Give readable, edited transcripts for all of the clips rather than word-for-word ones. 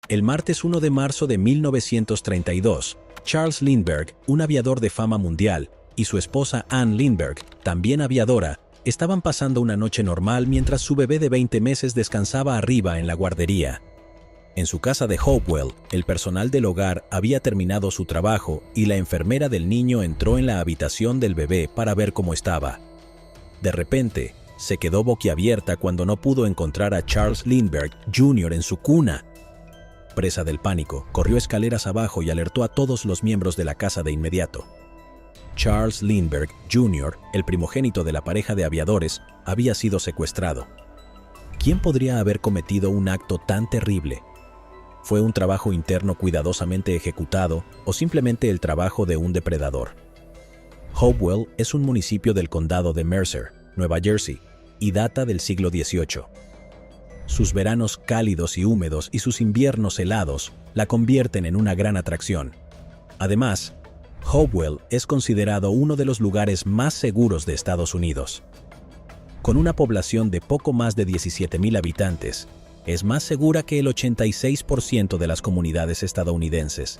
El martes 1 de marzo de 1932, Charles Lindbergh, un aviador de fama mundial, y su esposa Anne Lindbergh, también aviadora, estaban pasando una noche normal mientras su bebé de 20 meses descansaba arriba en la guardería. En su casa de Hopewell, el personal del hogar había terminado su trabajo y la enfermera del niño entró en la habitación del bebé para ver cómo estaba. De repente, se quedó boquiabierta cuando no pudo encontrar a Charles Lindbergh Jr. en su cuna. Presa del pánico, corrió escaleras abajo y alertó a todos los miembros de la casa de inmediato. Charles Lindbergh Jr., el primogénito de la pareja de aviadores, había sido secuestrado. ¿Quién podría haber cometido un acto tan terrible? ¿Fue un trabajo interno cuidadosamente ejecutado o simplemente el trabajo de un depredador? Hopewell es un municipio del condado de Mercer, Nueva Jersey, y data del siglo XVIII. Sus veranos cálidos y húmedos y sus inviernos helados la convierten en una gran atracción. Además, Hopewell es considerado uno de los lugares más seguros de Estados Unidos. Con una población de poco más de 17,000 habitantes, es más segura que el 86% de las comunidades estadounidenses.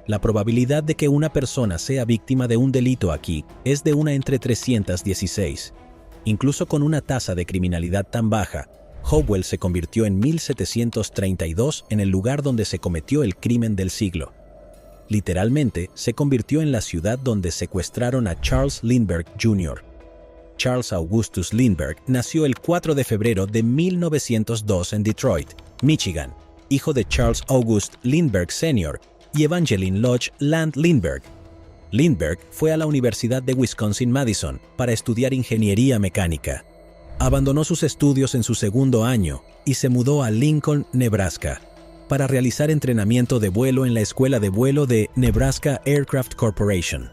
La probabilidad de que una persona sea víctima de un delito aquí es de 1 entre 316. Incluso con una tasa de criminalidad tan baja, Hopewell se convirtió en 1732 en el lugar donde se cometió el crimen del siglo. Literalmente, se convirtió en la ciudad donde secuestraron a Charles Lindbergh Jr. Charles Augustus Lindbergh nació el 4 de febrero de 1902 en Detroit, Michigan, hijo de Charles August Lindbergh Sr. y Evangeline Lodge Land Lindbergh. Lindbergh fue a la Universidad de Wisconsin-Madison para estudiar ingeniería mecánica. Abandonó sus estudios en su segundo año y se mudó a Lincoln, Nebraska, para realizar entrenamiento de vuelo en la escuela de vuelo de Nebraska Aircraft Corporation.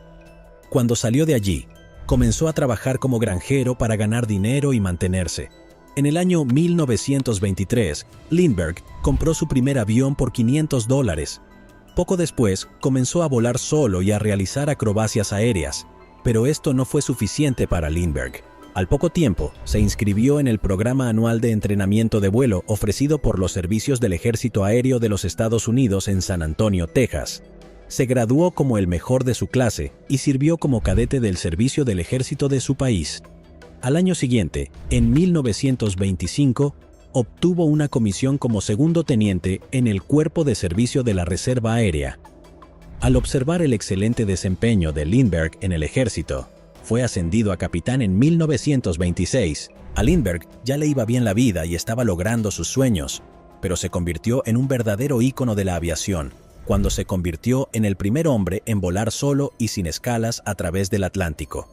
Cuando salió de allí, comenzó a trabajar como granjero para ganar dinero y mantenerse. En el año 1923, Lindbergh compró su primer avión por $500. Poco después, comenzó a volar solo y a realizar acrobacias aéreas, pero esto no fue suficiente para Lindbergh. Al poco tiempo, se inscribió en el programa anual de entrenamiento de vuelo ofrecido por los servicios del Ejército Aéreo de los Estados Unidos en San Antonio, Texas. Se graduó como el mejor de su clase y sirvió como cadete del servicio del ejército de su país. Al año siguiente, en 1925, obtuvo una comisión como segundo teniente en el Cuerpo de Servicio de la Reserva Aérea. Al observar el excelente desempeño de Lindbergh en el ejército, fue ascendido a capitán en 1926. A Lindbergh ya le iba bien la vida y estaba logrando sus sueños, pero se convirtió en un verdadero ícono de la aviación, cuando se convirtió en el primer hombre en volar solo y sin escalas a través del Atlántico.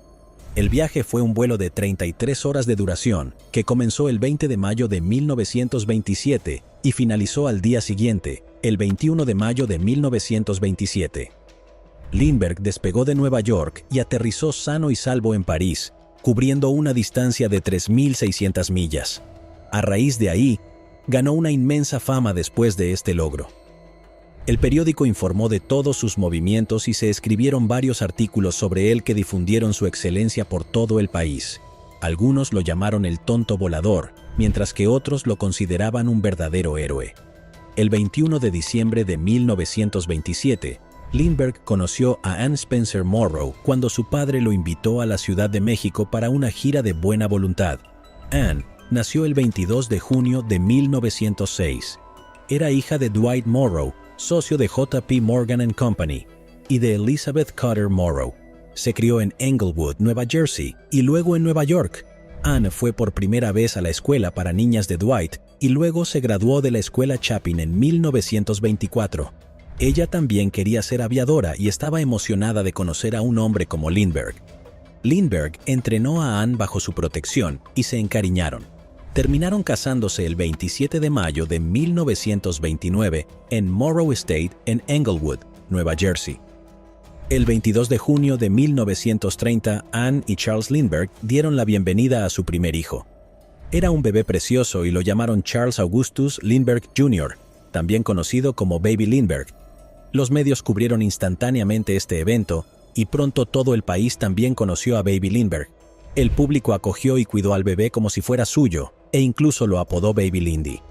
El viaje fue un vuelo de 33 horas de duración, que comenzó el 20 de mayo de 1927 y finalizó al día siguiente, el 21 de mayo de 1927. Lindbergh despegó de Nueva York y aterrizó sano y salvo en París, cubriendo una distancia de 3.600 millas. A raíz de ahí, ganó una inmensa fama después de este logro. El periódico informó de todos sus movimientos y se escribieron varios artículos sobre él que difundieron su excelencia por todo el país. Algunos lo llamaron el tonto volador, mientras que otros lo consideraban un verdadero héroe. El 21 de diciembre de 1927, Lindbergh conoció a Anne Spencer Morrow cuando su padre lo invitó a la Ciudad de México para una gira de buena voluntad. Anne nació el 22 de junio de 1906. Era hija de Dwight Morrow, socio de J.P. Morgan & Company, y de Elizabeth Cutter Morrow. Se crió en Englewood, Nueva Jersey, y luego en Nueva York. Anne fue por primera vez a la escuela para niñas de Dwight y luego se graduó de la escuela Chapin en 1924. Ella también quería ser aviadora y estaba emocionada de conocer a un hombre como Lindbergh. Lindbergh entrenó a Anne bajo su protección y se encariñaron. Terminaron casándose el 27 de mayo de 1929 en Morrow Estate en Englewood, Nueva Jersey. El 22 de junio de 1930, Anne y Charles Lindbergh dieron la bienvenida a su primer hijo. Era un bebé precioso y lo llamaron Charles Augustus Lindbergh Jr., también conocido como Baby Lindbergh. Los medios cubrieron instantáneamente este evento y pronto todo el país también conoció a Baby Lindbergh. El público acogió y cuidó al bebé como si fuera suyo e incluso lo apodó Baby Lindy.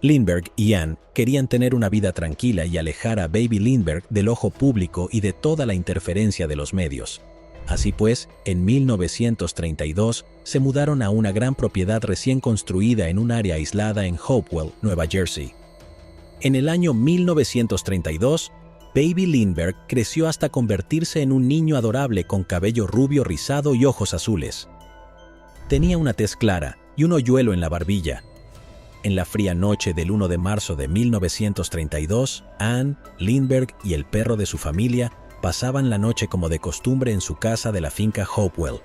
Lindbergh y Ann querían tener una vida tranquila y alejar a Baby Lindbergh del ojo público y de toda la interferencia de los medios. Así pues, en 1932 se mudaron a una gran propiedad recién construida en un área aislada en Hopewell, Nueva Jersey. En el año 1932, Baby Lindbergh creció hasta convertirse en un niño adorable con cabello rubio rizado y ojos azules. Tenía una tez clara y un hoyuelo en la barbilla. En la fría noche del 1 de marzo de 1932, Ann, Lindbergh y el perro de su familia pasaban la noche como de costumbre en su casa de la finca Hopewell.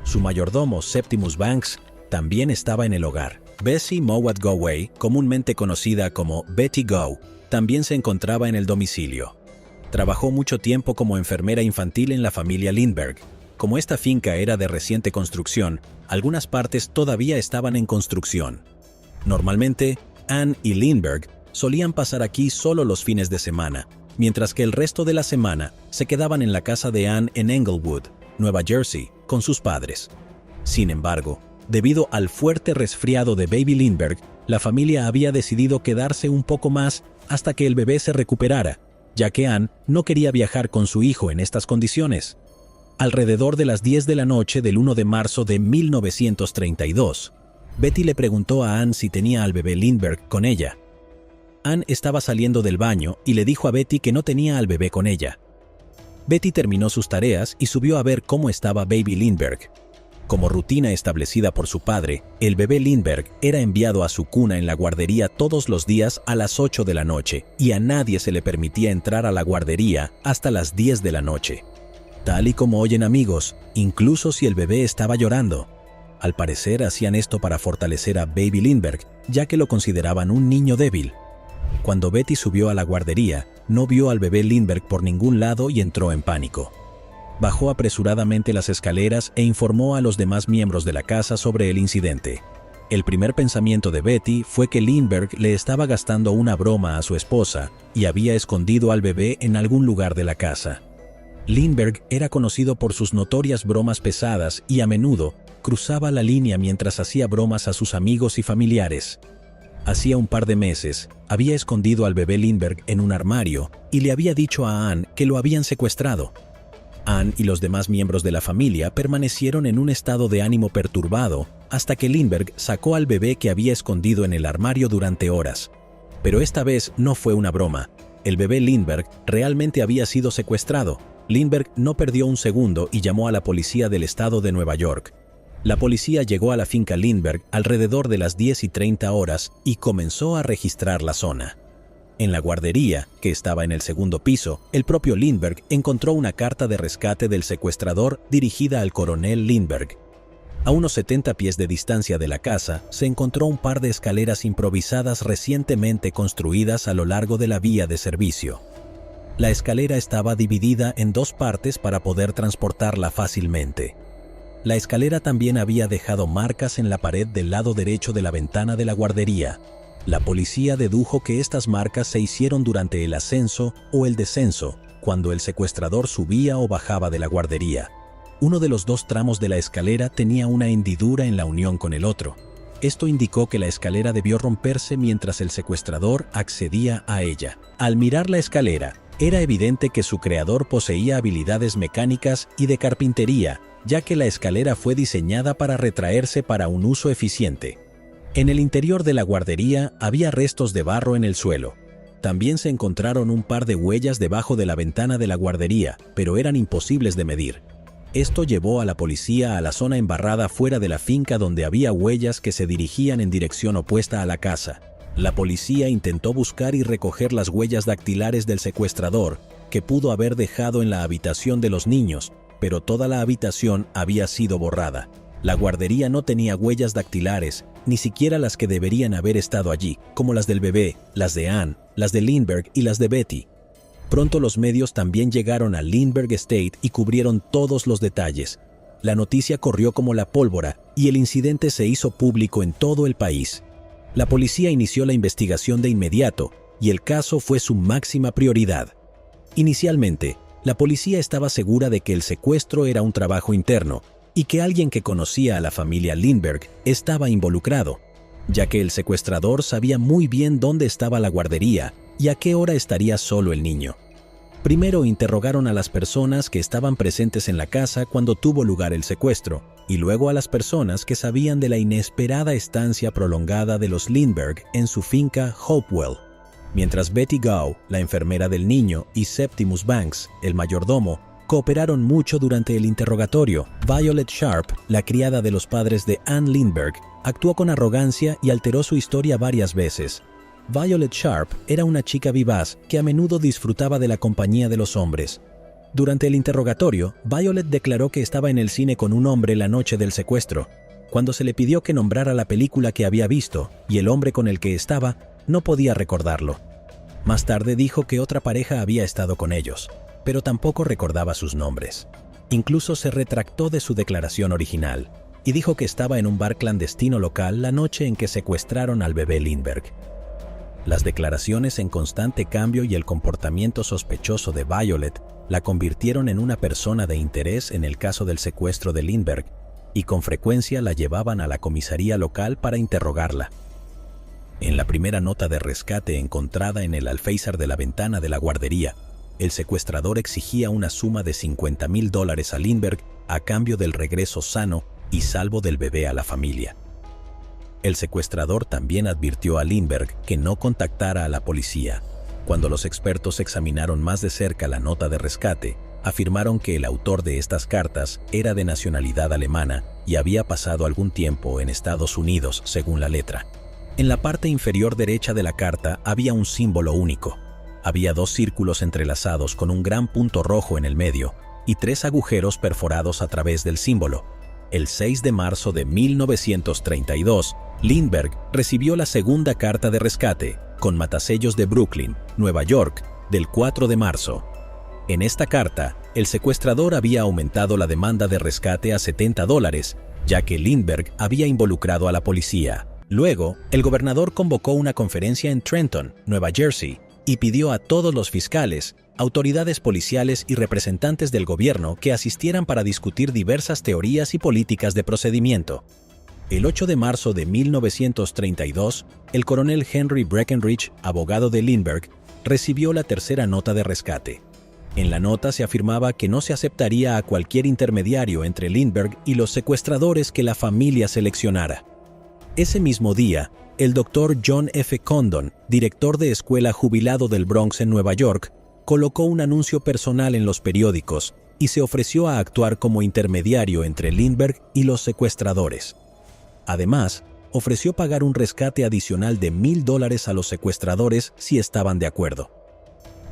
Su mayordomo, Septimus Banks, también estaba en el hogar. Bessie Mowat Goway, comúnmente conocida como Betty Gow, también se encontraba en el domicilio. Trabajó mucho tiempo como enfermera infantil en la familia Lindbergh. Como esta finca era de reciente construcción, algunas partes todavía estaban en construcción. Normalmente, Ann y Lindbergh solían pasar aquí solo los fines de semana, mientras que el resto de la semana se quedaban en la casa de Ann en Englewood, Nueva Jersey, con sus padres. Sin embargo, debido al fuerte resfriado de Baby Lindbergh, la familia había decidido quedarse un poco más hasta que el bebé se recuperara, ya que Ann no quería viajar con su hijo en estas condiciones. Alrededor de las 10 de la noche del 1 de marzo de 1932, Betty le preguntó a Ann si tenía al bebé Lindbergh con ella. Ann estaba saliendo del baño y le dijo a Betty que no tenía al bebé con ella. Betty terminó sus tareas y subió a ver cómo estaba Baby Lindbergh. Como rutina establecida por su padre, el bebé Lindbergh era enviado a su cuna en la guardería todos los días a las 8 de la noche y a nadie se le permitía entrar a la guardería hasta las 10 de la noche. Tal y como oyen amigos, incluso si el bebé estaba llorando. Al parecer hacían esto para fortalecer a Baby Lindbergh, ya que lo consideraban un niño débil. Cuando Betty subió a la guardería, no vio al bebé Lindbergh por ningún lado y entró en pánico. Bajó apresuradamente las escaleras e informó a los demás miembros de la casa sobre el incidente. El primer pensamiento de Betty fue que Lindbergh le estaba gastando una broma a su esposa y había escondido al bebé en algún lugar de la casa. Lindbergh era conocido por sus notorias bromas pesadas y a menudo cruzaba la línea mientras hacía bromas a sus amigos y familiares. Hacía un par de meses, había escondido al bebé Lindbergh en un armario y le había dicho a Ann que lo habían secuestrado. Ann y los demás miembros de la familia permanecieron en un estado de ánimo perturbado hasta que Lindbergh sacó al bebé que había escondido en el armario durante horas. Pero esta vez no fue una broma. El bebé Lindbergh realmente había sido secuestrado. Lindbergh no perdió un segundo y llamó a la policía del estado de Nueva York. La policía llegó a la finca Lindbergh alrededor de las 10:30 horas y comenzó a registrar la zona. En la guardería, que estaba en el segundo piso, el propio Lindbergh encontró una carta de rescate del secuestrador dirigida al coronel Lindbergh. A unos 70 pies de distancia de la casa, se encontró un par de escaleras improvisadas recientemente construidas a lo largo de la vía de servicio. La escalera estaba dividida en dos partes para poder transportarla fácilmente. La escalera también había dejado marcas en la pared del lado derecho de la ventana de la guardería. La policía dedujo que estas marcas se hicieron durante el ascenso o el descenso, cuando el secuestrador subía o bajaba de la guardería. Uno de los dos tramos de la escalera tenía una hendidura en la unión con el otro. Esto indicó que la escalera debió romperse mientras el secuestrador accedía a ella. Al mirar la escalera, era evidente que su creador poseía habilidades mecánicas y de carpintería, ya que la escalera fue diseñada para retraerse para un uso eficiente. En el interior de la guardería había restos de barro en el suelo. También se encontraron un par de huellas debajo de la ventana de la guardería, pero eran imposibles de medir. Esto llevó a la policía a la zona embarrada fuera de la finca donde había huellas que se dirigían en dirección opuesta a la casa. La policía intentó buscar y recoger las huellas dactilares del secuestrador, que pudo haber dejado en la habitación de los niños, pero toda la habitación había sido borrada. La guardería no tenía huellas dactilares, ni siquiera las que deberían haber estado allí, como las del bebé, las de Ann, las de Lindbergh y las de Betty. Pronto los medios también llegaron a Lindbergh Estate y cubrieron todos los detalles. La noticia corrió como la pólvora y el incidente se hizo público en todo el país. La policía inició la investigación de inmediato y el caso fue su máxima prioridad. Inicialmente, la policía estaba segura de que el secuestro era un trabajo interno y que alguien que conocía a la familia Lindbergh estaba involucrado. ya que el secuestrador sabía muy bien dónde estaba la guardería y a qué hora estaría solo el niño. Primero interrogaron a las personas que estaban presentes en la casa cuando tuvo lugar el secuestro, y luego a las personas que sabían de la inesperada estancia prolongada de los Lindbergh en su finca Hopewell. Mientras Betty Gao, la enfermera del niño, y Septimus Banks, el mayordomo, cooperaron mucho durante el interrogatorio, Violet Sharp, la criada de los padres de Ann Lindbergh, actuó con arrogancia y alteró su historia varias veces. Violet Sharp era una chica vivaz que a menudo disfrutaba de la compañía de los hombres. Durante el interrogatorio, Violet declaró que estaba en el cine con un hombre la noche del secuestro. Cuando se le pidió que nombrara la película que había visto y el hombre con el que estaba, no podía recordarlo. Más tarde dijo que otra pareja había estado con ellos, pero tampoco recordaba sus nombres. Incluso se retractó de su declaración original y dijo que estaba en un bar clandestino local la noche en que secuestraron al bebé Lindbergh. Las declaraciones en constante cambio y el comportamiento sospechoso de Violet la convirtieron en una persona de interés en el caso del secuestro de Lindbergh, y con frecuencia la llevaban a la comisaría local para interrogarla. En la primera nota de rescate encontrada en el alféizar de la ventana de la guardería, el secuestrador exigía una suma de $50,000 a Lindbergh a cambio del regreso sano y salvo del bebé a la familia. El secuestrador también advirtió a Lindbergh que no contactara a la policía. Cuando los expertos examinaron más de cerca la nota de rescate, afirmaron que el autor de estas cartas era de nacionalidad alemana y había pasado algún tiempo en Estados Unidos, según la letra. En la parte inferior derecha de la carta había un símbolo único. Había 2 círculos entrelazados con un gran punto rojo en el medio y 3 agujeros perforados a través del símbolo. El 6 de marzo de 1932, Lindbergh recibió la segunda carta de rescate, con matasellos de Brooklyn, Nueva York, del 4 de marzo. En esta carta, el secuestrador había aumentado la demanda de rescate a $70, ya que Lindbergh había involucrado a la policía. Luego, el gobernador convocó una conferencia en Trenton, Nueva Jersey, y pidió a todos los fiscales, autoridades policiales y representantes del gobierno que asistieran para discutir diversas teorías y políticas de procedimiento. El 8 de marzo de 1932, el coronel Henry Breckinridge, abogado de Lindbergh, recibió la tercera nota de rescate. En la nota se afirmaba que no se aceptaría a cualquier intermediario entre Lindbergh y los secuestradores que la familia seleccionara. Ese mismo día, el doctor John F. Condon, director de escuela jubilado del Bronx en Nueva York, colocó un anuncio personal en los periódicos y se ofreció a actuar como intermediario entre Lindbergh y los secuestradores. Además, ofreció pagar un rescate adicional de $1,000 a los secuestradores si estaban de acuerdo.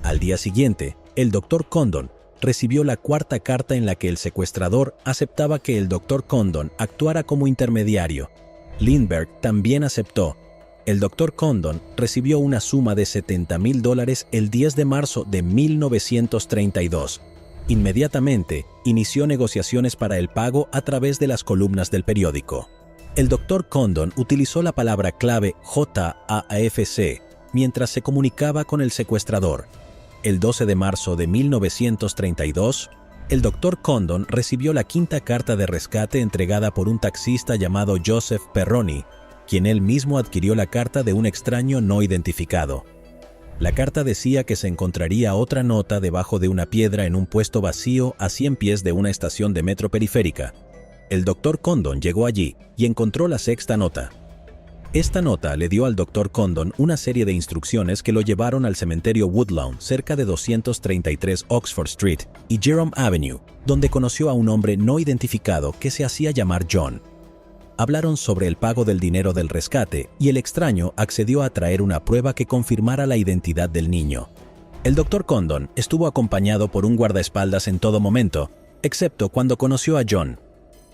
Al día siguiente, el Dr. Condon recibió la cuarta carta en la que el secuestrador aceptaba que el Dr. Condon actuara como intermediario. Lindbergh también aceptó. El Dr. Condon recibió una suma de $70,000 el 10 de marzo de 1932. Inmediatamente, inició negociaciones para el pago a través de las columnas del periódico. El Dr. Condon utilizó la palabra clave JAFC mientras se comunicaba con el secuestrador. El 12 de marzo de 1932, el Dr. Condon recibió la quinta carta de rescate entregada por un taxista llamado Joseph Perroni, quien él mismo adquirió la carta de un extraño no identificado. La carta decía que se encontraría otra nota debajo de una piedra en un puesto vacío a 100 pies de una estación de metro periférica. El Dr. Condon llegó allí y encontró la sexta nota. Esta nota le dio al Dr. Condon una serie de instrucciones que lo llevaron al cementerio Woodlawn, cerca de 233 Oxford Street y Jerome Avenue, donde conoció a un hombre no identificado que se hacía llamar John. Hablaron sobre el pago del dinero del rescate y el extraño accedió a traer una prueba que confirmara la identidad del niño. El Dr. Condon estuvo acompañado por un guardaespaldas en todo momento, excepto cuando conoció a John.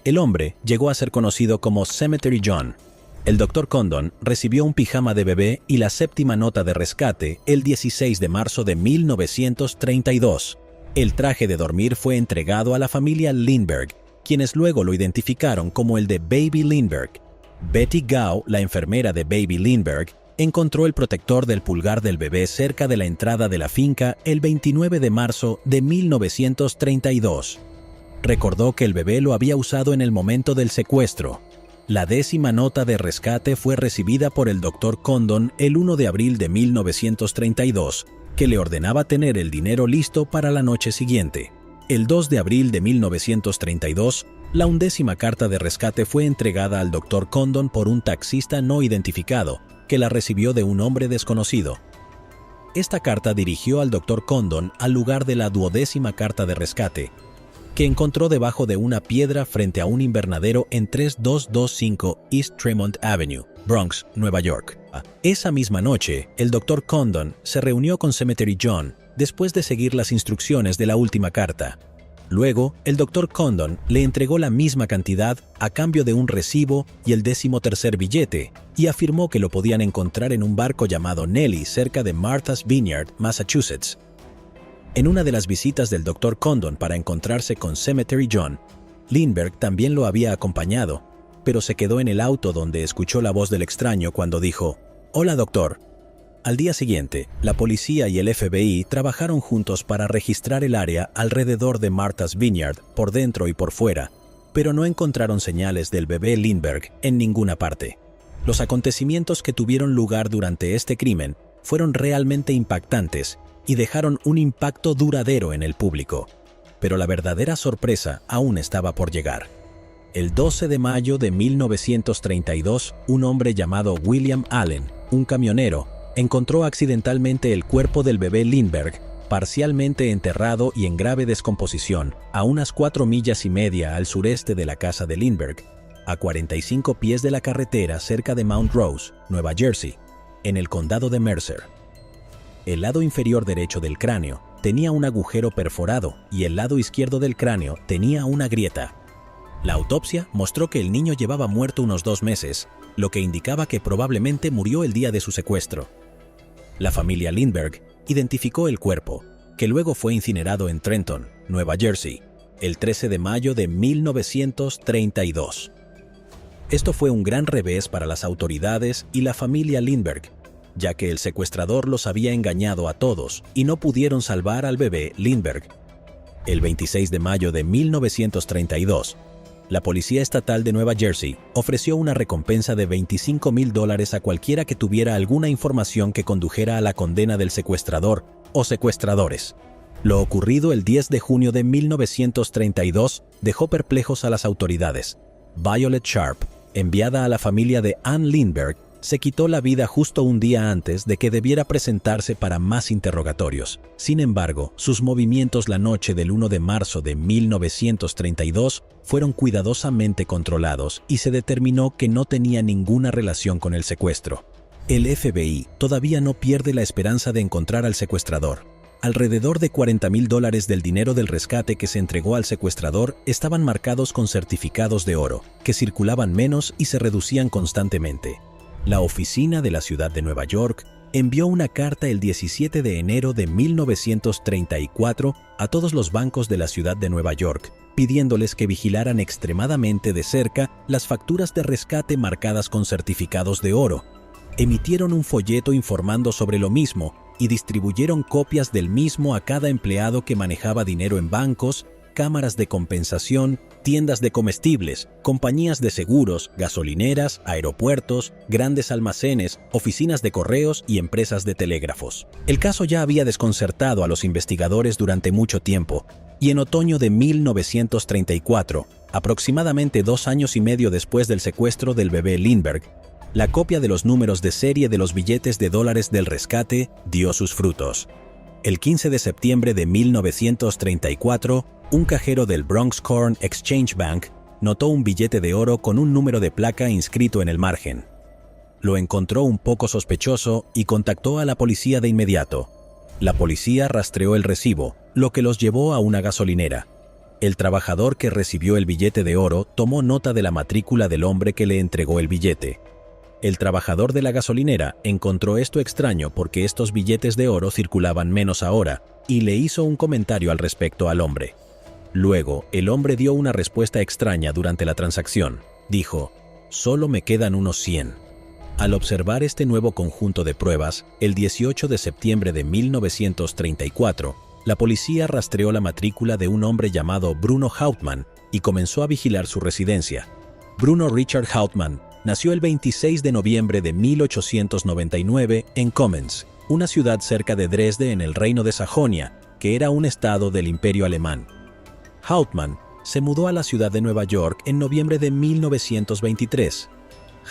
El hombre llegó a ser conocido como Cemetery John. El Dr. Condon recibió un pijama de bebé y la séptima nota de rescate el 16 de marzo de 1932. El traje de dormir fue entregado a la familia Lindbergh, quienes luego lo identificaron como el de Baby Lindbergh. Betty Gao, la enfermera de Baby Lindbergh, encontró el protector del pulgar del bebé cerca de la entrada de la finca el 29 de marzo de 1932. Recordó que el bebé lo había usado en el momento del secuestro. La 10ª nota de rescate fue recibida por el Dr. Condon el 1 de abril de 1932, que le ordenaba tener el dinero listo para la noche siguiente. El 2 de abril de 1932, la 11ª carta de rescate fue entregada al Dr. Condon por un taxista no identificado, que la recibió de un hombre desconocido. Esta carta dirigió al Dr. Condon al lugar de la 12ª carta de rescate, que encontró debajo de una piedra frente a un invernadero en 3225 East Tremont Avenue, Bronx, Nueva York. Esa misma noche, el Dr. Condon se reunió con Cemetery John después de seguir las instrucciones de la última carta. Luego, el Dr. Condon le entregó la misma cantidad a cambio de un recibo y el 13º billete, y afirmó que lo podían encontrar en un barco llamado Nellie cerca de Martha's Vineyard, Massachusetts. En una de las visitas del Dr. Condon para encontrarse con Cemetery John, Lindbergh también lo había acompañado, pero se quedó en el auto donde escuchó la voz del extraño cuando dijo: «Hola, doctor». Al día siguiente, la policía y el FBI trabajaron juntos para registrar el área alrededor de Martha's Vineyard, por dentro y por fuera, pero no encontraron señales del bebé Lindbergh en ninguna parte. Los acontecimientos que tuvieron lugar durante este crimen fueron realmente impactantes y dejaron un impacto duradero en el público. Pero la verdadera sorpresa aún estaba por llegar. El 12 de mayo de 1932, un hombre llamado William Allen, un camionero, encontró accidentalmente el cuerpo del bebé Lindbergh, parcialmente enterrado y en grave descomposición, a unas 4,5 millas al sureste de la casa de Lindbergh, a 45 pies de la carretera cerca de Mount Rose, Nueva Jersey, en el condado de Mercer. El lado inferior derecho del cráneo tenía un agujero perforado y el lado izquierdo del cráneo tenía una grieta. La autopsia mostró que el niño llevaba muerto unos 2 meses, lo que indicaba que probablemente murió el día de su secuestro. La familia Lindbergh identificó el cuerpo, que luego fue incinerado en Trenton, Nueva Jersey, el 13 de mayo de 1932. Esto fue un gran revés para las autoridades y la familia Lindbergh, ya que el secuestrador los había engañado a todos y no pudieron salvar al bebé Lindbergh. El 26 de mayo de 1932, la Policía Estatal de Nueva Jersey ofreció una recompensa de $25,000 a cualquiera que tuviera alguna información que condujera a la condena del secuestrador o secuestradores. Lo ocurrido el 10 de junio de 1932 dejó perplejos a las autoridades. Violet Sharp, enviada a la familia de Ann Lindbergh, se quitó la vida justo un día antes de que debiera presentarse para más interrogatorios. Sin embargo, sus movimientos la noche del 1 de marzo de 1932 fueron cuidadosamente controlados y se determinó que no tenía ninguna relación con el secuestro. El FBI todavía no pierde la esperanza de encontrar al secuestrador. Alrededor de $40,000 del dinero del rescate que se entregó al secuestrador estaban marcados con certificados de oro, que circulaban menos y se reducían constantemente. La oficina de la ciudad de Nueva York envió una carta el 17 de enero de 1934 a todos los bancos de la ciudad de Nueva York, pidiéndoles que vigilaran extremadamente de cerca las facturas de rescate marcadas con certificados de oro. Emitieron un folleto informando sobre lo mismo y distribuyeron copias del mismo a cada empleado que manejaba dinero en bancos, cámaras de compensación, tiendas de comestibles, compañías de seguros, gasolineras, aeropuertos, grandes almacenes, oficinas de correos y empresas de telégrafos. El caso ya había desconcertado a los investigadores durante mucho tiempo, y en otoño de 1934, aproximadamente 2 años y medio después del secuestro del bebé Lindbergh, la copia de los números de serie de los billetes de dólares del rescate dio sus frutos. El 15 de septiembre de 1934, un cajero del Bronx Corn Exchange Bank notó un billete de oro con un número de placa inscrito en el margen. Lo encontró un poco sospechoso y contactó a la policía de inmediato. La policía rastreó el recibo, lo que los llevó a una gasolinera. El trabajador que recibió el billete de oro tomó nota de la matrícula del hombre que le entregó el billete. El trabajador de la gasolinera encontró esto extraño porque estos billetes de oro circulaban menos ahora y le hizo un comentario al respecto al hombre. Luego, el hombre dio una respuesta extraña durante la transacción. Dijo: «Solo me quedan unos 100». Al observar este nuevo conjunto de pruebas, el 18 de septiembre de 1934, la policía rastreó la matrícula de un hombre llamado Bruno Hauptmann y comenzó a vigilar su residencia. Bruno Richard Hauptmann nació el 26 de noviembre de 1899 en Koblenz, una ciudad cerca de Dresde en el Reino de Sajonia, que era un estado del Imperio Alemán. Hauptmann se mudó a la ciudad de Nueva York en noviembre de 1923.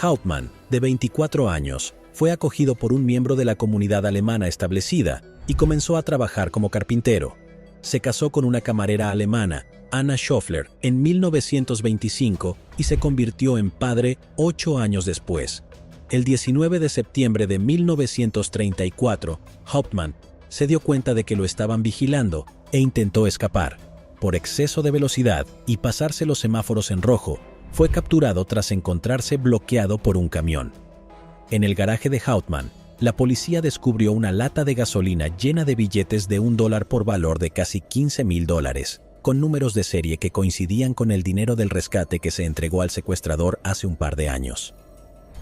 Hauptmann, de 24 años, fue acogido por un miembro de la comunidad alemana establecida y comenzó a trabajar como carpintero. Se casó con una camarera alemana, Anna Schöffler, en 1925 y se convirtió en padre 8 años después. El 19 de septiembre de 1934, Hauptmann se dio cuenta de que lo estaban vigilando e intentó escapar. Por exceso de velocidad y pasarse los semáforos en rojo, fue capturado tras encontrarse bloqueado por un camión. En el garaje de Hauptmann, la policía descubrió una lata de gasolina llena de billetes de $1 por valor de casi $15,000, con números de serie que coincidían con el dinero del rescate que se entregó al secuestrador hace un par de años.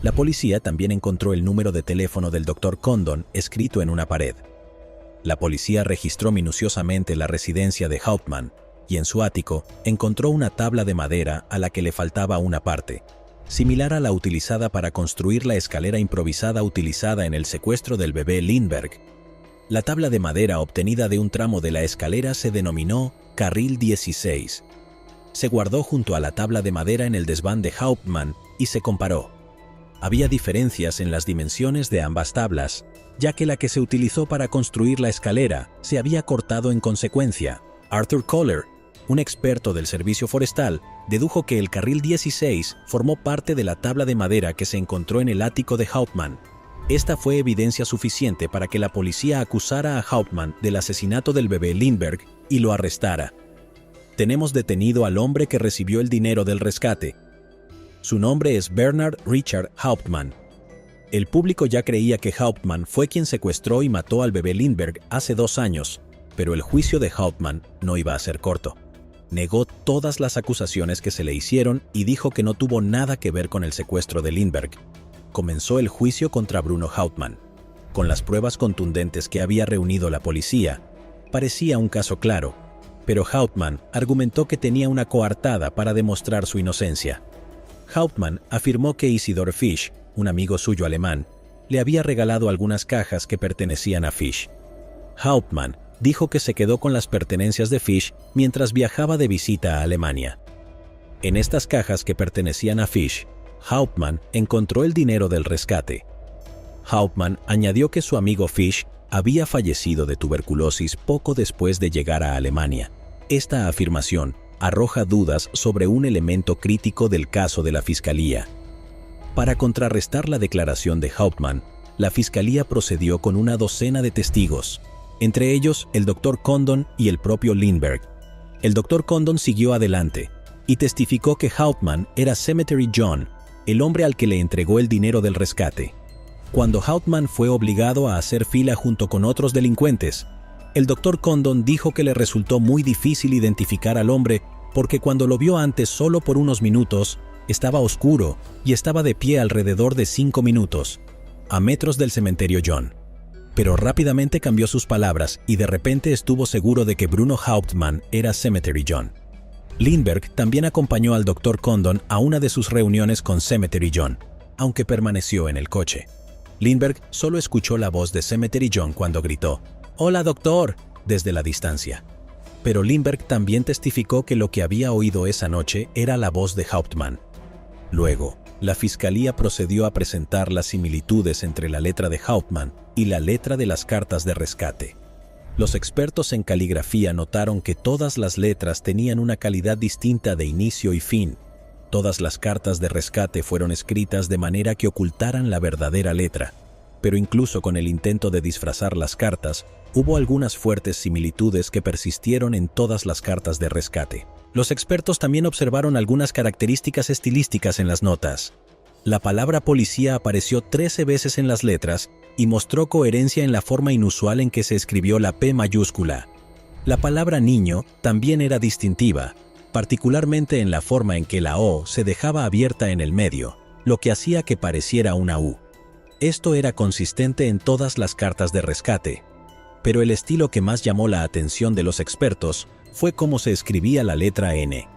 La policía también encontró el número de teléfono del Dr. Condon escrito en una pared. La policía registró minuciosamente la residencia de Hauptmann y en su ático encontró una tabla de madera a la que le faltaba una parte, similar a la utilizada para construir la escalera improvisada utilizada en el secuestro del bebé Lindbergh. La tabla de madera obtenida de un tramo de la escalera se denominó Carril 16. Se guardó junto a la tabla de madera en el desván de Hauptmann y se comparó. Había diferencias en las dimensiones de ambas tablas, ya que la que se utilizó para construir la escalera se había cortado en consecuencia. Arthur Kohler, un experto del servicio forestal, dedujo que el carril 16 formó parte de la tabla de madera que se encontró en el ático de Hauptmann. Esta fue evidencia suficiente para que la policía acusara a Hauptmann del asesinato del bebé Lindbergh y lo arrestara. Tenemos detenido al hombre que recibió el dinero del rescate. Su nombre es Bernard Richard Hauptmann. El público ya creía que Hauptmann fue quien secuestró y mató al bebé Lindbergh hace 2 años, pero el juicio de Hauptmann no iba a ser corto. Negó todas las acusaciones que se le hicieron y dijo que no tuvo nada que ver con el secuestro de Lindbergh. Comenzó el juicio contra Bruno Hauptmann. Con las pruebas contundentes que había reunido la policía, parecía un caso claro, pero Hauptmann argumentó que tenía una coartada para demostrar su inocencia. Hauptmann afirmó que Isidor Fisch, un amigo suyo alemán, le había regalado algunas cajas que pertenecían a Fisch. Hauptmann dijo que se quedó con las pertenencias de Fisch mientras viajaba de visita a Alemania. En estas cajas que pertenecían a Fisch, Hauptmann encontró el dinero del rescate. Hauptmann añadió que su amigo Fisch había fallecido de tuberculosis poco después de llegar a Alemania. Esta afirmación arroja dudas sobre un elemento crítico del caso de la Fiscalía. Para contrarrestar la declaración de Hauptmann, la Fiscalía procedió con una docena de testigos, entre ellos el Dr. Condon y el propio Lindbergh. El Dr. Condon siguió adelante y testificó que Hauptmann era Cemetery John, el hombre al que le entregó el dinero del rescate. Cuando Hauptmann fue obligado a hacer fila junto con otros delincuentes, el Dr. Condon dijo que le resultó muy difícil identificar al hombre porque cuando lo vio antes solo por unos minutos, estaba oscuro y estaba de pie alrededor de 5 minutos, a metros del cementerio John. Pero rápidamente cambió sus palabras y de repente estuvo seguro de que Bruno Hauptmann era Cemetery John. Lindbergh también acompañó al Dr. Condon a una de sus reuniones con Cemetery John, aunque permaneció en el coche. Lindbergh solo escuchó la voz de Cemetery John cuando gritó, «¡Hola, doctor!», desde la distancia. Pero Lindbergh también testificó que lo que había oído esa noche era la voz de Hauptmann. Luego, la Fiscalía procedió a presentar las similitudes entre la letra de Hauptmann y la letra de las cartas de rescate. Los expertos en caligrafía notaron que todas las letras tenían una calidad distinta de inicio y fin. Todas las cartas de rescate fueron escritas de manera que ocultaran la verdadera letra, pero incluso con el intento de disfrazar las cartas, hubo algunas fuertes similitudes que persistieron en todas las cartas de rescate. Los expertos también observaron algunas características estilísticas en las notas. La palabra policía apareció 13 veces en las letras y mostró coherencia en la forma inusual en que se escribió la P mayúscula. La palabra niño también era distintiva, particularmente en la forma en que la O se dejaba abierta en el medio, lo que hacía que pareciera una U. Esto era consistente en todas las cartas de rescate, pero el estilo que más llamó la atención de los expertos fue cómo se escribía la letra N.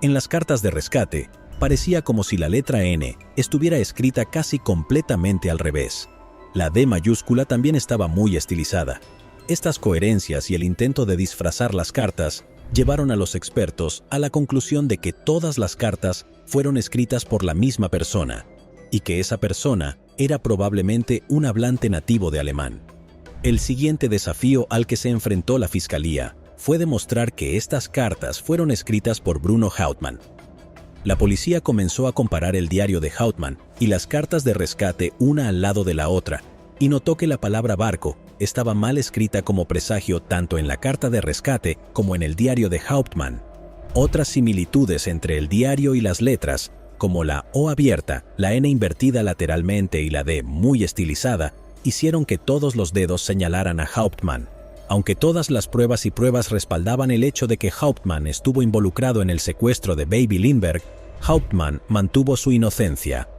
En las cartas de rescate, Parecía como si la letra N estuviera escrita casi completamente al revés. La D mayúscula también estaba muy estilizada. Estas coherencias y el intento de disfrazar las cartas llevaron a los expertos a la conclusión de que todas las cartas fueron escritas por la misma persona, y que esa persona era probablemente un hablante nativo de alemán. El siguiente desafío al que se enfrentó la fiscalía fue demostrar que estas cartas fueron escritas por Bruno Hauptmann. La policía comenzó a comparar el diario de Hauptmann y las cartas de rescate una al lado de la otra, y notó que la palabra barco estaba mal escrita como presagio tanto en la carta de rescate como en el diario de Hauptmann. Otras similitudes entre el diario y las letras, como la O abierta, la N invertida lateralmente y la D muy estilizada, hicieron que todos los dedos señalaran a Hauptmann. Aunque todas las pruebas respaldaban el hecho de que Hauptmann estuvo involucrado en el secuestro de Baby Lindbergh, Hauptmann mantuvo su inocencia.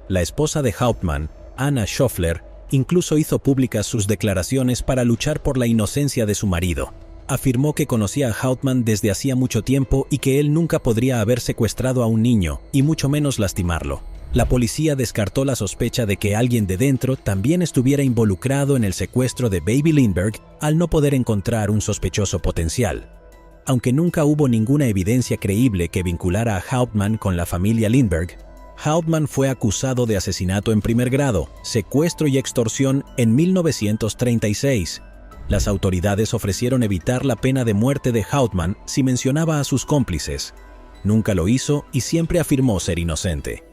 La esposa de Hauptmann, Anna Schöffler, incluso hizo públicas sus declaraciones para luchar por la inocencia de su marido. Afirmó que conocía a Hauptmann desde hacía mucho tiempo y que él nunca podría haber secuestrado a un niño, y mucho menos lastimarlo. La policía descartó la sospecha de que alguien de dentro también estuviera involucrado en el secuestro de Baby Lindbergh al no poder encontrar un sospechoso potencial. Aunque nunca hubo ninguna evidencia creíble que vinculara a Hauptmann con la familia Lindbergh, Hauptmann fue acusado de asesinato en primer grado, secuestro y extorsión en 1936. Las autoridades ofrecieron evitar la pena de muerte de Hauptmann si mencionaba a sus cómplices. Nunca lo hizo y siempre afirmó ser inocente.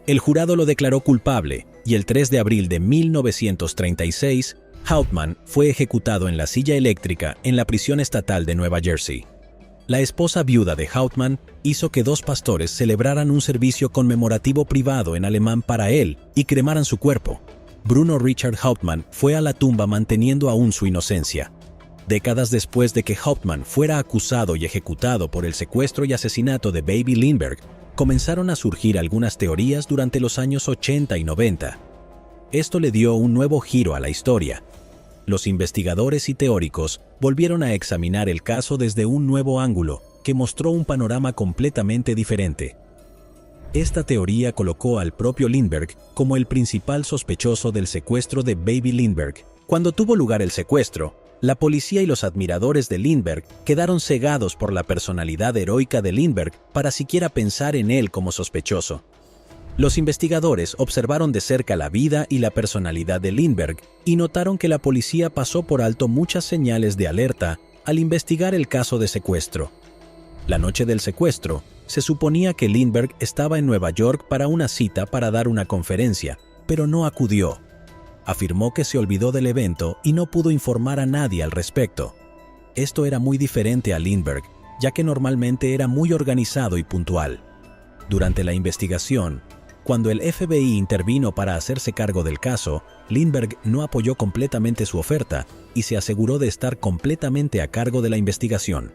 El jurado lo declaró culpable y el 3 de abril de 1936, Hauptmann fue ejecutado en la silla eléctrica en la prisión estatal de Nueva Jersey. La esposa viuda de Hauptmann hizo que 2 pastores celebraran un servicio conmemorativo privado en alemán para él y cremaran su cuerpo. Bruno Richard Hauptmann fue a la tumba manteniendo aún su inocencia. Décadas después de que Hauptmann fuera acusado y ejecutado por el secuestro y asesinato de Baby Lindbergh, comenzaron a surgir algunas teorías durante los años 80 y 90. Esto le dio un nuevo giro a la historia. Los investigadores y teóricos volvieron a examinar el caso desde un nuevo ángulo que mostró un panorama completamente diferente. Esta teoría colocó al propio Lindbergh como el principal sospechoso del secuestro de Baby Lindbergh. Cuando tuvo lugar el secuestro, la policía y los admiradores de Lindbergh quedaron cegados por la personalidad heroica de Lindbergh para siquiera pensar en él como sospechoso. Los investigadores observaron de cerca la vida y la personalidad de Lindbergh y notaron que la policía pasó por alto muchas señales de alerta al investigar el caso de secuestro. La noche del secuestro, se suponía que Lindbergh estaba en Nueva York para una cita para dar una conferencia, pero no acudió. Afirmó que se olvidó del evento y no pudo informar a nadie al respecto. Esto era muy diferente a Lindbergh, ya que normalmente era muy organizado y puntual. Durante la investigación, cuando el FBI intervino para hacerse cargo del caso, Lindbergh no apoyó completamente su oferta y se aseguró de estar completamente a cargo de la investigación.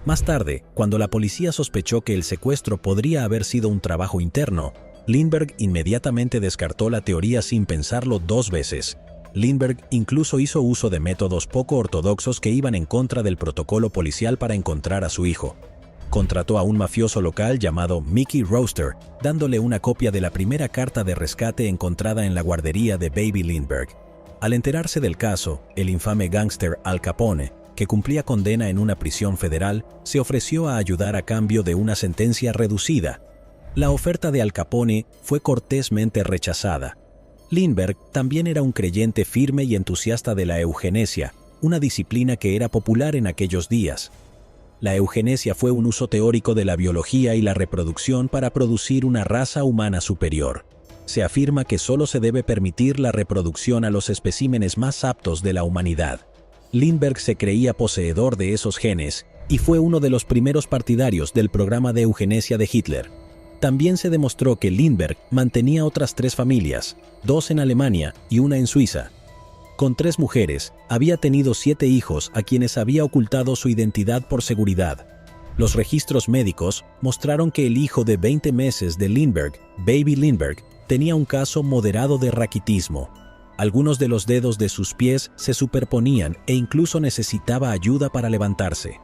Más tarde, cuando la policía sospechó que el secuestro podría haber sido un trabajo interno, Lindbergh inmediatamente descartó la teoría sin pensarlo 2 veces. Lindbergh incluso hizo uso de métodos poco ortodoxos que iban en contra del protocolo policial para encontrar a su hijo. Contrató a un mafioso local llamado Mickey Roster, dándole una copia de la primera carta de rescate encontrada en la guardería de Baby Lindbergh. Al enterarse del caso, el infame gángster Al Capone, que cumplía condena en una prisión federal, se ofreció a ayudar a cambio de una sentencia reducida. La oferta de Al Capone fue cortésmente rechazada. Lindbergh también era un creyente firme y entusiasta de la eugenesia, una disciplina que era popular en aquellos días. La eugenesia fue un uso teórico de la biología y la reproducción para producir una raza humana superior. Se afirma que solo se debe permitir la reproducción a los especímenes más aptos de la humanidad. Lindbergh se creía poseedor de esos genes y fue uno de los primeros partidarios del programa de eugenesia de Hitler. También se demostró que Lindbergh mantenía otras 3 familias, 2 en Alemania y una en Suiza. Con 3 mujeres, había tenido 7 hijos a quienes había ocultado su identidad por seguridad. Los registros médicos mostraron que el hijo de 20 meses de Lindbergh, Baby Lindbergh, tenía un caso moderado de raquitismo. Algunos de los dedos de sus pies se superponían e incluso necesitaba ayuda para levantarse.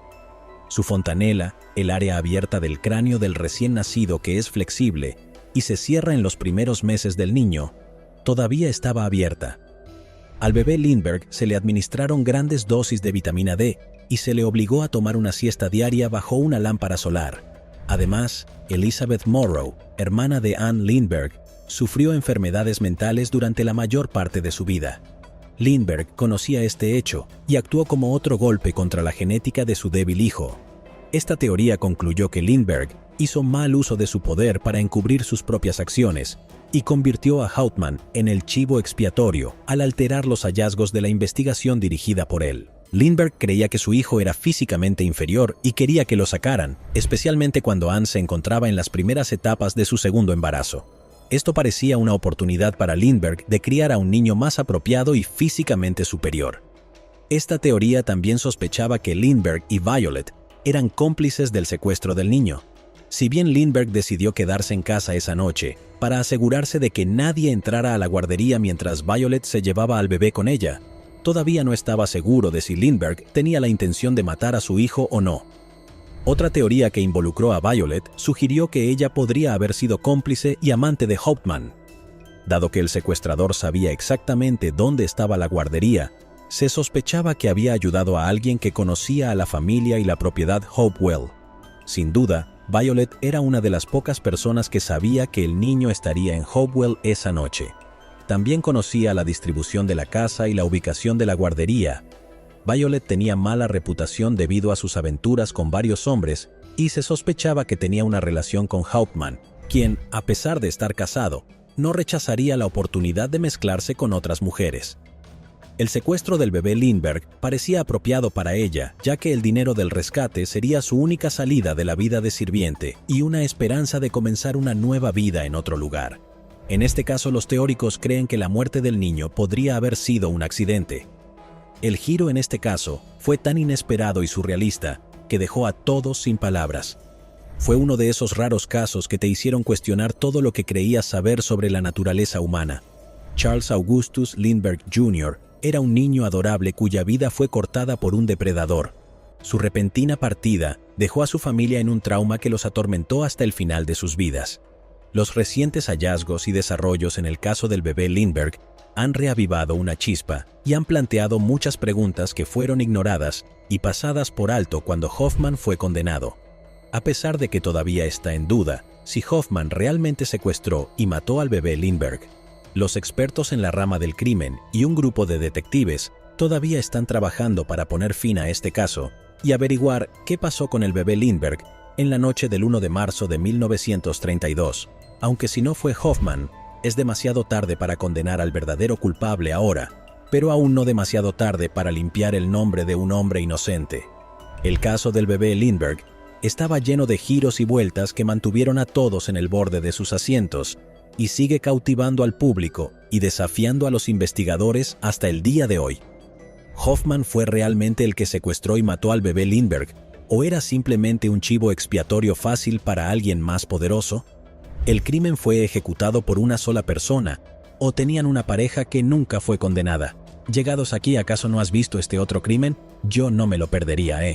Su fontanela, el área abierta del cráneo del recién nacido que es flexible y se cierra en los primeros meses del niño, todavía estaba abierta. Al bebé Lindbergh se le administraron grandes dosis de vitamina D y se le obligó a tomar una siesta diaria bajo una lámpara solar. Además, Elizabeth Morrow, hermana de Anne Lindbergh, sufrió enfermedades mentales durante la mayor parte de su vida. Lindbergh conocía este hecho y actuó como otro golpe contra la genética de su débil hijo. Esta teoría concluyó que Lindbergh hizo mal uso de su poder para encubrir sus propias acciones y convirtió a Hauptmann en el chivo expiatorio al alterar los hallazgos de la investigación dirigida por él. Lindbergh creía que su hijo era físicamente inferior y quería que lo sacaran, especialmente cuando Anne se encontraba en las primeras etapas de su segundo embarazo. Esto parecía una oportunidad para Lindbergh de criar a un niño más apropiado y físicamente superior. Esta teoría también sospechaba que Lindbergh y Violet eran cómplices del secuestro del niño. Si bien Lindbergh decidió quedarse en casa esa noche para asegurarse de que nadie entrara a la guardería mientras Violet se llevaba al bebé con ella, todavía no estaba seguro de si Lindbergh tenía la intención de matar a su hijo o no. Otra teoría que involucró a Violet sugirió que ella podría haber sido cómplice y amante de Hauptmann. Dado que el secuestrador sabía exactamente dónde estaba la guardería, se sospechaba que había ayudado a alguien que conocía a la familia y la propiedad Hopewell. Sin duda, Violet era una de las pocas personas que sabía que el niño estaría en Hopewell esa noche. También conocía la distribución de la casa y la ubicación de la guardería. Violet tenía mala reputación debido a sus aventuras con varios hombres y se sospechaba que tenía una relación con Hauptmann, quien, a pesar de estar casado, no rechazaría la oportunidad de mezclarse con otras mujeres. El secuestro del bebé Lindbergh parecía apropiado para ella, ya que el dinero del rescate sería su única salida de la vida de sirviente y una esperanza de comenzar una nueva vida en otro lugar. En este caso, los teóricos creen que la muerte del niño podría haber sido un accidente. El giro en este caso fue tan inesperado y surrealista que dejó a todos sin palabras. Fue uno de esos raros casos que te hicieron cuestionar todo lo que creías saber sobre la naturaleza humana. Charles Augustus Lindbergh Jr. era un niño adorable cuya vida fue cortada por un depredador. Su repentina partida dejó a su familia en un trauma que los atormentó hasta el final de sus vidas. Los recientes hallazgos y desarrollos en el caso del bebé Lindbergh han reavivado una chispa y han planteado muchas preguntas que fueron ignoradas y pasadas por alto cuando Hoffman fue condenado. A pesar de que todavía está en duda si Hoffman realmente secuestró y mató al bebé Lindbergh, los expertos en la rama del crimen y un grupo de detectives todavía están trabajando para poner fin a este caso y averiguar qué pasó con el bebé Lindbergh en la noche del 1 de marzo de 1932. Aunque si no fue Hoffman, es demasiado tarde para condenar al verdadero culpable ahora, pero aún no demasiado tarde para limpiar el nombre de un hombre inocente. El caso del bebé Lindbergh estaba lleno de giros y vueltas que mantuvieron a todos en el borde de sus asientos y sigue cautivando al público y desafiando a los investigadores hasta el día de hoy. ¿Hoffman fue realmente el que secuestró y mató al bebé Lindbergh, o era simplemente un chivo expiatorio fácil para alguien más poderoso? ¿El crimen fue ejecutado por una sola persona, o tenían una pareja que nunca fue condenada? Llegados aquí, ¿acaso no has visto este otro crimen? Yo no me lo perdería,